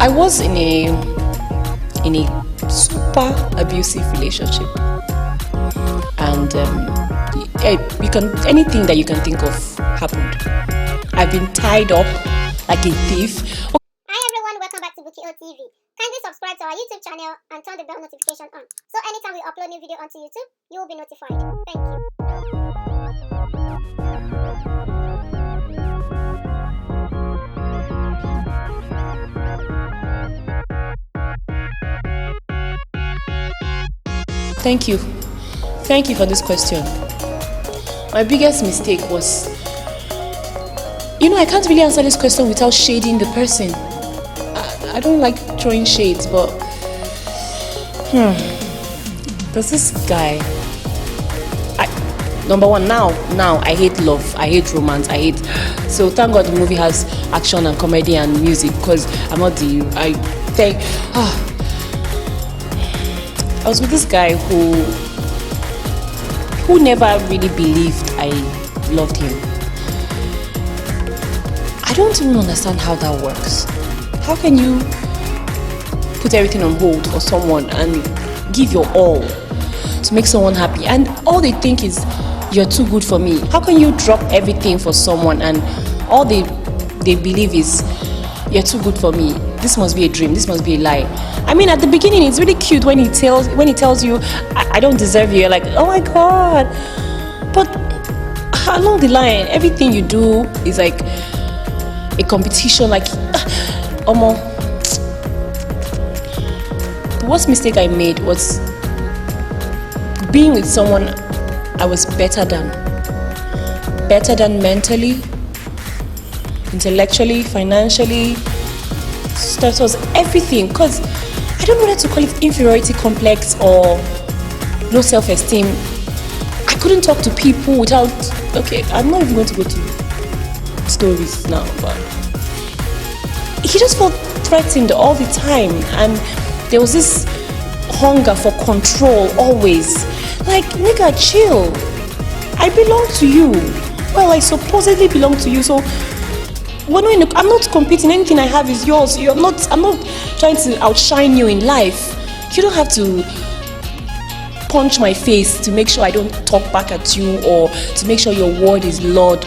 I was in a super abusive relationship, and anything that you can think of happened. I've been tied up like a thief. Hi everyone, welcome back to BukkyOTv. Kindly subscribe to our YouTube channel and turn the bell notification on, so anytime we upload new video onto YouTube, you will be notified. Thank you. Thank you for this question. My biggest mistake was, I can't really answer this question without shading the person. I don't like throwing shades, but there's this guy. Number one, now I hate love, I hate romance, so thank God the movie has action and comedy and music, because I'm not the I was with this guy who never really believed I loved him. I don't even understand how that works. How can you put everything on hold for someone and give your all to make someone happy, and all they think is you're too good for me? How can you drop everything for someone and all they believe is you're too good for me? This must be a dream, this must be a lie. I mean, at the beginning it's really cute when he tells you I don't deserve you. You're like, oh my god. But along the line, everything you do is like a competition, like the worst mistake I made was being with someone I was better than mentally, intellectually, financially. That was everything, because I don't know whether to call it inferiority complex or low self-esteem. I couldn't talk to people without, I'm not even going to go to stories now, but he just felt threatened all the time, and there was this hunger for control always. Like, nigga, chill. I belong to you. Well, I supposedly belong to you, so I'm not competing. Anything I have is yours. I'm not trying to outshine you in life. You don't have to punch my face to make sure I don't talk back at you, or to make sure your word is Lord.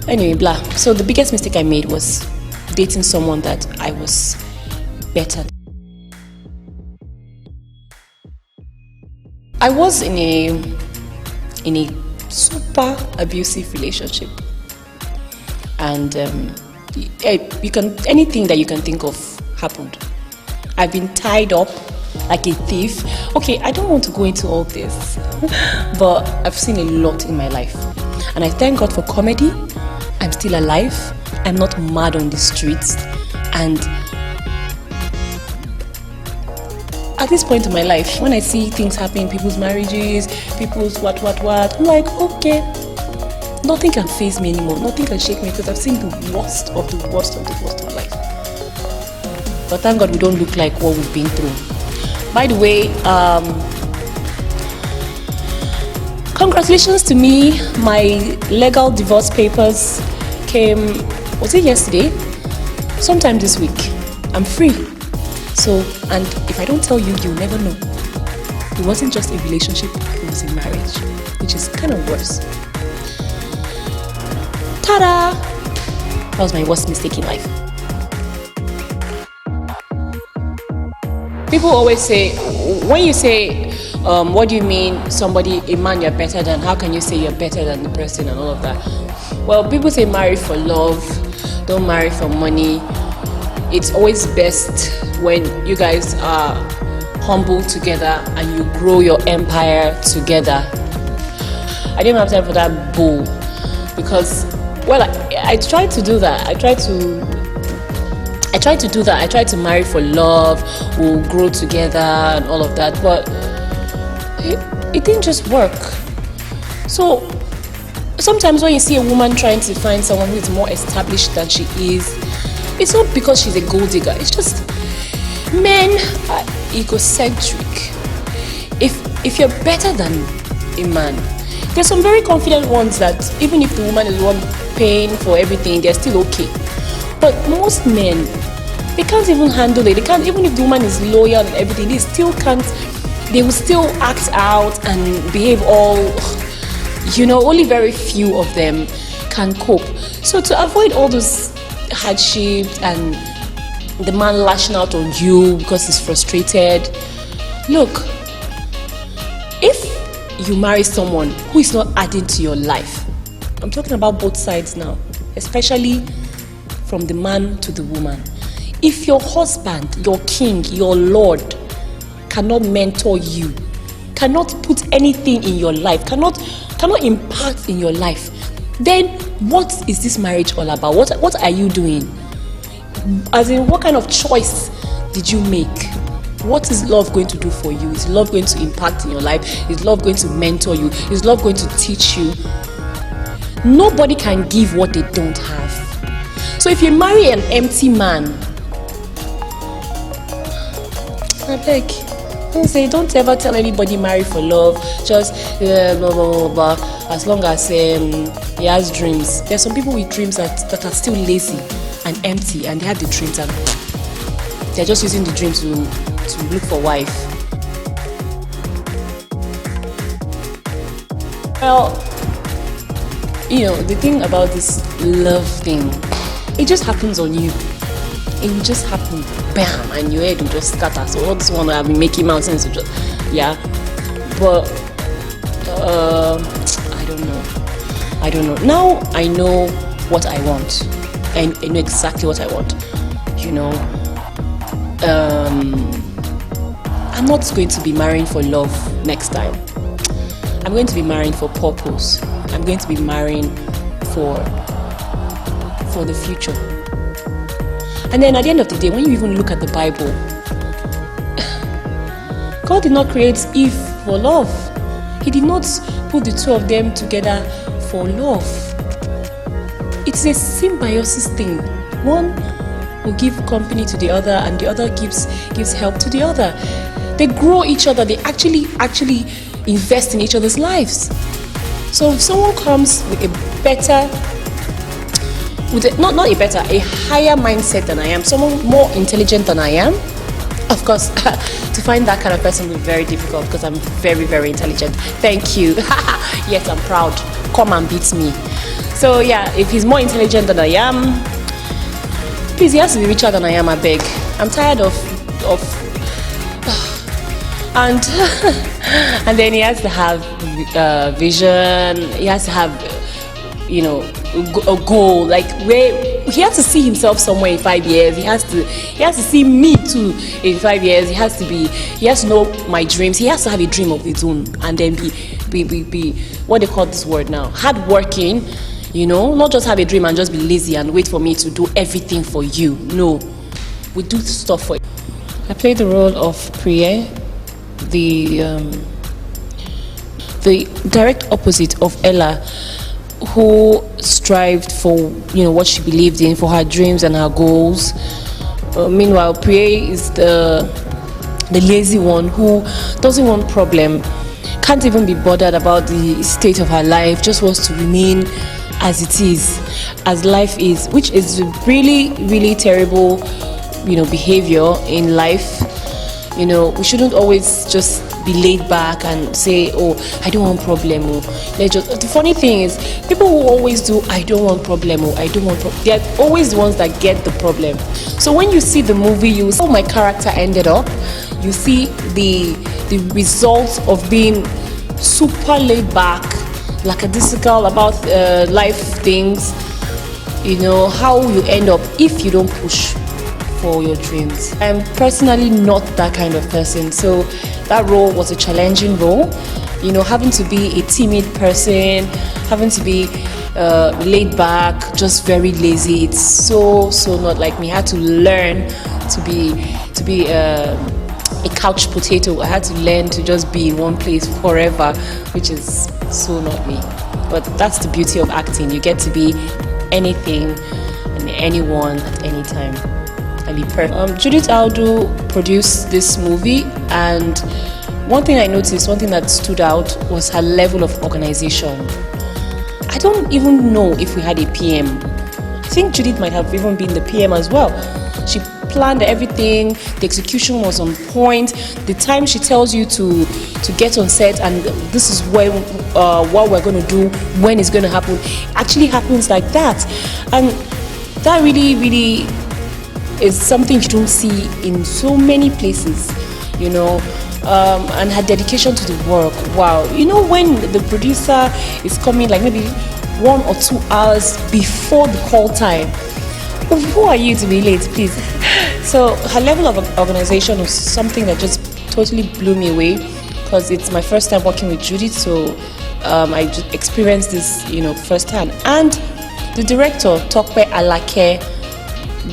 Anyway, blah. So the biggest mistake I made was dating someone that I was better. I was in a super abusive relationship, and anything that you can think of happened. I've been tied up like a thief. Okay, I don't want to go into all this, but I've seen a lot in my life, and I thank God for comedy. I'm still alive. I'm not mad on the streets, and at this point in my life, when I see things happening, people's marriages, people's what, I'm like, okay, nothing can faze me anymore. Nothing can shake me, because I've seen the worst of life. But thank God we don't look like what we've been through. By the way, congratulations to me. My legal divorce papers came, was it yesterday? Sometime this week. I'm free. So, and if I don't tell you, you'll never know. It wasn't just a relationship, it was a marriage, which is kind of worse. Ta-da! That was my worst mistake in life. People always say, when you say, what do you mean a man you're better than? How can you say you're better than the person and all of that? Well, people say marry for love, don't marry for money. It's always best when you guys are humble together and you grow your empire together. I didn't have time for that bull, because, well, I tried to do that. I tried to marry for love, we'll grow together and all of that, but it didn't just work. So sometimes when you see a woman trying to find someone who is more established than she is, it's not because she's a gold digger. It's just men are egocentric. If you're better than a man, there's some very confident ones that even if the woman is the one paying for everything, they're still okay. But most men They can't even handle it. They can't, even if the woman is loyal and everything, they still can't. They will still act out and behave all, only very few of them can cope. So to avoid all those hardships and the man lashing out on you because he's frustrated, look, if you marry someone who is not adding to your life, I'm talking about both sides now, especially from the man to the woman. If your husband, your king, your lord cannot mentor you, cannot put anything in your life, cannot impact in your life, then what is this marriage all about? What are you doing? As in, what kind of choice did you make? What is love going to do for you? Is love going to impact in your life? Is love going to mentor you? Is love going to teach you? Nobody can give what they don't have. So if you marry an empty man, I beg, don't ever tell anybody marry for love. Just blah, blah, blah, blah. As long as he has dreams. There's some people with dreams that are still lazy and empty, and they have the dreams and they're just using the dreams to look for wife. Well, the thing about this love thing, it just happens on you. It will just happen, bam, and your head will just scatter. So all this one I've been making mountains, but I don't know. Now I know what I want, and I know exactly what I want. I'm not going to be marrying for love next time. I'm going to be marrying for purpose. I'm going to be marrying for the future. And then at the end of the day, when you even look at the Bible, God did not create Eve for love. He did not put the two of them together for love. It's a symbiosis thing. One will give company to the other, and the other gives help to the other. They grow each other. They actually invest in each other's lives. So if someone comes with a higher mindset than I am, someone more intelligent than I am, of course, to find that kind of person will be very difficult because I'm very, very intelligent. Thank you. Yes, I'm proud. Come and beat me. So yeah, if he's more intelligent than I am, please, he has to be richer than I am, I beg. I'm tired of and then he has to have vision. He has to have a goal, like where he has to see himself somewhere in 5 years. He has to see me too in 5 years. He has to know my dreams. He has to have a dream of his own, and then be what they call this word now, hardworking. Not just have a dream and just be lazy and wait for me to do everything for you. No, we do stuff for you. I play the role of Priya, the direct opposite of Ella, who strived for what she believed in, for her dreams and her goals. Meanwhile, Priya is the lazy one who doesn't want problem, can't even be bothered about the state of her life, just wants to remain as it is, as life is, which is really, really terrible, behavior in life. We shouldn't always just be laid back and say, oh, I don't want problem. The funny thing is, people who always do, I don't want problem, they're always the ones that get the problem. So when you see the movie, you see how my character ended up. You see the result of being super laid back, lackadaisical about life things. How you end up if you don't push for your dreams. I'm personally not that kind of person, so that role was a challenging role. Having to be a timid person, having to be laid back, just very lazy. It's so not like me. I had to learn to be a couch potato. I had to learn to just be in one place forever, which is so not me. But that's the beauty of acting. You get to be anything and anyone at any time and be perfect. Judith Aldo produced this movie, and one thing that stood out was her level of organization. I don't even know if we had a PM. I think Judith might have even been the PM as well. She planned everything. The execution was on point. The time she tells you to get on set, and this is when what we're going to do, when it's going to happen, actually happens like that. And that really is something you don't see in so many places, you know. And her dedication to the work, wow. You know, when the producer is coming like maybe 1 or 2 hours before the call time, who are you to be late, please? So her level of organization was something that just totally blew me away, because it's my first time working with Judith, so I just experienced this, you know, firsthand. And the director, Tokpe Alake,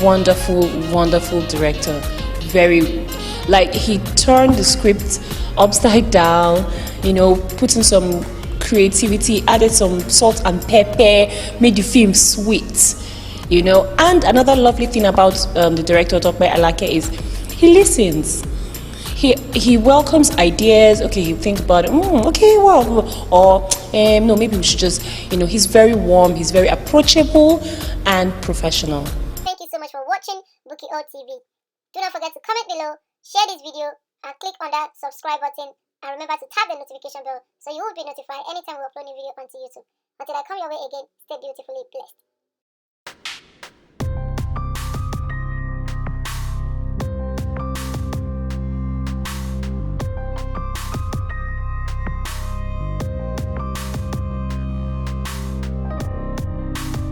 wonderful director. Very, like, he turned the script upside down, you know, put in some creativity, added some salt and pepper, made the film sweet, you know. And another lovely thing about the director Tokpe Alake is he listens. He welcomes ideas. Okay, he thinks about it. Okay, well, or no, maybe we should just, you know, he's very warm, he's very approachable and professional. Thank you so much for watching BukkyOTv. Do not forget to comment below, share this video, and click on that subscribe button. And remember to tap the notification bell so you will be notified anytime we upload a new video onto YouTube. Until I come your way again, stay beautifully blessed.